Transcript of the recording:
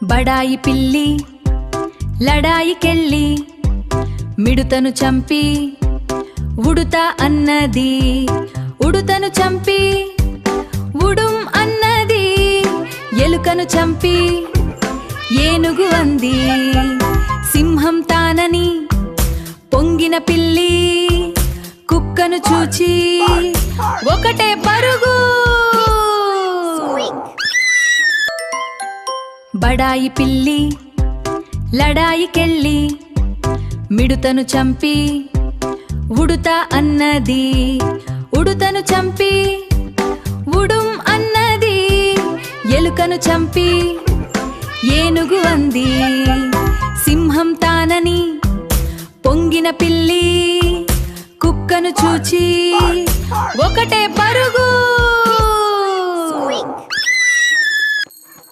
బడాయి పిల్లి లడాయికెళ్ళి మిడుతను చంపి ఉడుతా అన్నది. ఉడుతను చంపి ఉడుం అన్నది. ఎలుకను చంపి ఏనుగు అంది. సింహం తానని పొంగిన పిల్లి కుక్కను చూచి ఒకటే పరుగు. బడాయి పిల్లి లడాయికెళ్ళి మిడుతను చంపి ఉడుతా అన్నది. ఉడుతను చంపి ఉడుం అన్నది. ఎలుకను చంపి ఏనుగు అంది. సింహం తానని పొంగిన పిల్లి కుక్కను చూచి ఒకటే పరుగు.